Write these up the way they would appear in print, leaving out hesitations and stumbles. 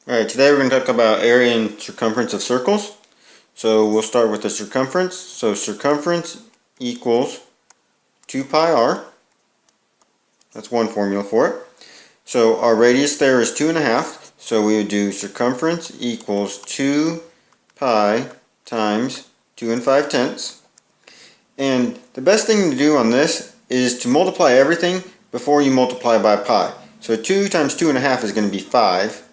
Alright, today we're going to talk about area and circumference of circles. So we'll start with the circumference. So circumference equals 2 pi r. That's one formula for it. So our radius there is 2.5. So we would do circumference equals 2 pi times 2 5/10. And the best thing to do on this is to multiply everything before you multiply by pi. So 2 times 2.5 is going to be 5.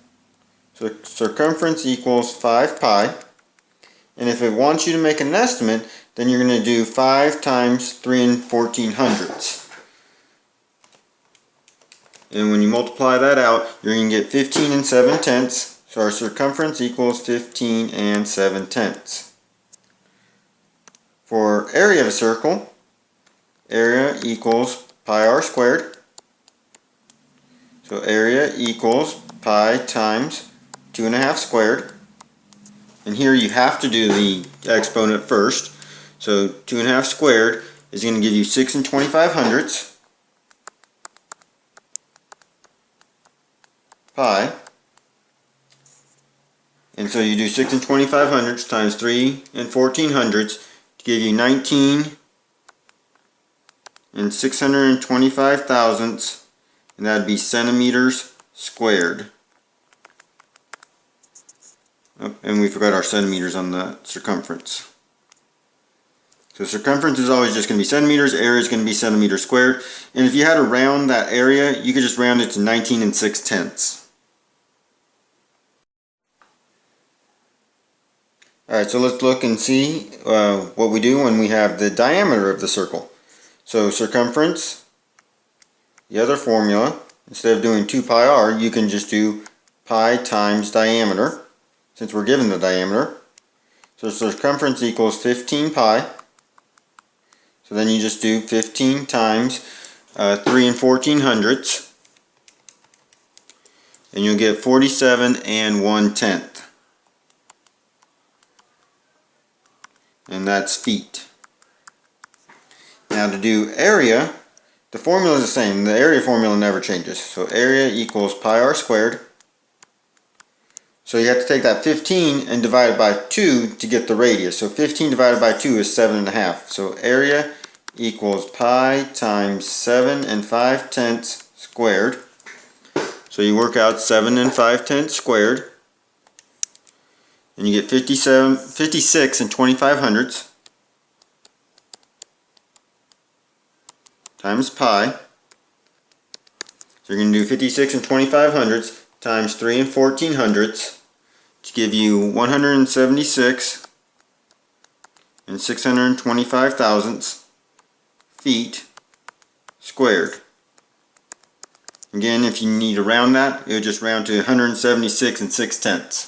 So circumference equals 5 pi. And if it wants you to make an estimate, then you're going to do 5 times 3 14/100. And when you multiply that out, you're going to get 15 7/10. So our circumference equals 15 7/10. For area of a circle, area equals pi r squared. So area equals pi times 2.5 squared. And here you have to do the exponent first. So 2.5 squared is going to give you 6 25/100 pi. And so you do 6 25/100 times 3 14/100 to give you 19 625 thousandths, and that would be centimeters squared. Oh, and we forgot our centimeters on the circumference. So circumference is always just going to be centimeters, area is going to be centimeters squared. And if you had to round that area, you could just round it to 19 6/10. Alright, so let's look and see what we do when we have the diameter of the circle. So circumference, the other formula, instead of doing 2 pi r, you can just do pi times diameter, since we're given the diameter. So circumference equals 15 pi. So then you just do 15 times 3 14/100, and you'll get 47 1/10. And that's feet. Now to do area, the formula is the same. The area formula never changes. So area equals pi r squared. So you have to take that 15 and divide it by 2 to get the radius. So 15 divided by 2 is 7.5. So area equals pi times 7 5/10 squared. So you work out 7 5/10 squared. And you get 56 25/100 times pi. So you're going to do 56 25/100 times 3 14/100 to give you 176 625 thousandths feet squared. Again, if you need to round that, it would just round to 176 6/10.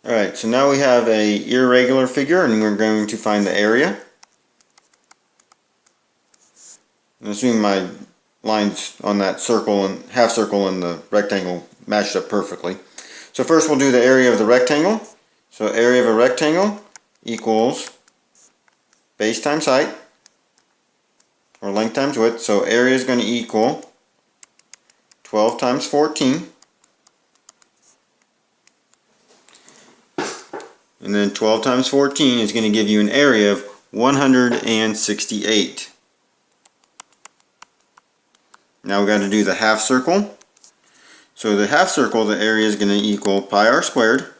Alright, so now we have a irregular figure, and we're going to find the area. And assume my lines on that circle and half circle and the rectangle matched up perfectly. So first we'll do the area of the rectangle. So area of a rectangle equals base times height, or length times width. So area is going to equal 12 times 14. And then 12 times 14 is going to give you an area of 168. Now we've got to do the half circle. So the half circle, the area is going to equal pi r squared.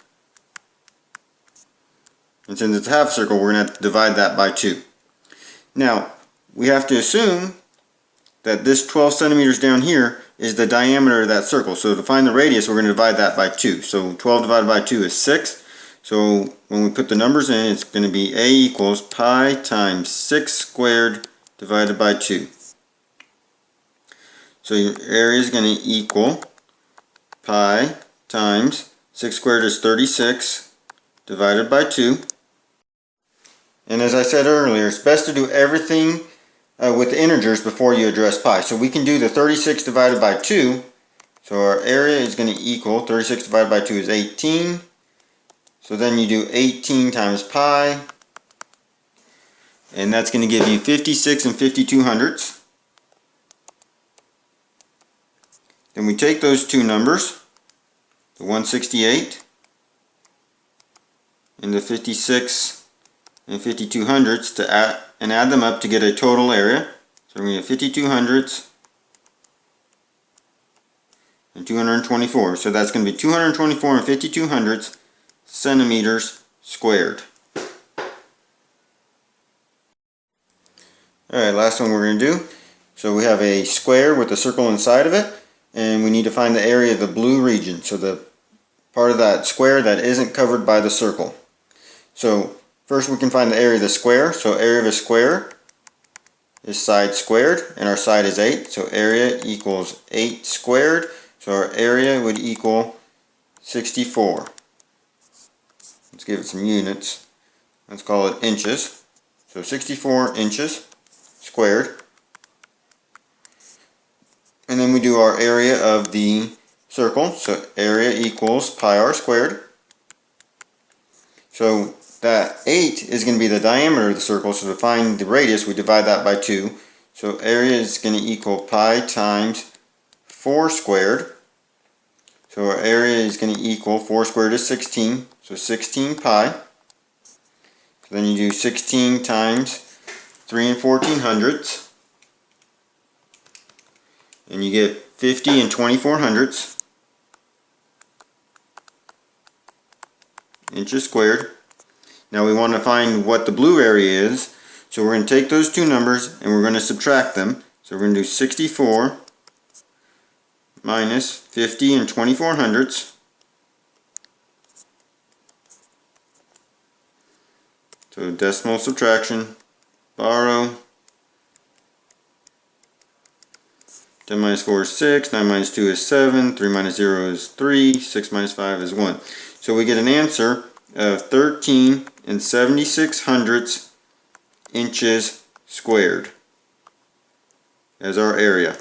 And since it's a half circle, we're going to have to divide that by 2. Now, we have to assume that this 12 centimeters down here is the diameter of that circle. So to find the radius, we're going to divide that by 2. So 12 divided by 2 is 6. So when we put the numbers in, it's going to be a equals pi times 6 squared divided by 2. So your area is going to equal pi times 6 squared is 36 divided by 2. And as I said earlier, it's best to do everything with integers before you address pi. So we can do the 36 divided by 2. So our area is going to equal 36 divided by 2 is 18. So then you do 18 times pi, and that's going to give you 56 52/100. Then we take those two numbers, the 168 and the 56 and 52 hundredths, to add them up to get a total area. So we're going to get 52 hundredths and 224. So that's going to be 224 and 52 hundredths centimeters squared. Alright, last one we're going to do. So we have a square with a circle inside of it, and we need to find the area of the blue region. So the part of that square that isn't covered by the circle. So first we can find the area of the square. So area of a square is side squared, and our side is 8. So area equals 8 squared. So our area would equal 64. Let's give it some units. Let's call it inches. So 64 inches squared. And then we do our area of the circle. So area equals pi r squared. So that 8 is going to be the diameter of the circle. So to find the radius, we divide that by 2. So area is going to equal pi times 4 squared. So our area is going to equal 4 squared is 16. So 16 pi. So then you do 16 times 3 and 14 hundredths. And you get 50 and 24 hundredths inches squared. Now we want to find what the blue area is. So we're going to take those two numbers and we're going to subtract them. So we're going to do 64 minus 50 and 24 hundredths. So decimal subtraction, borrow. 10 minus 4 is 6, 9 minus 2 is 7, 3 minus 0 is 3, 6 minus 5 is 1. So we get an answer of 13 and 76 hundredths inches squared as our area.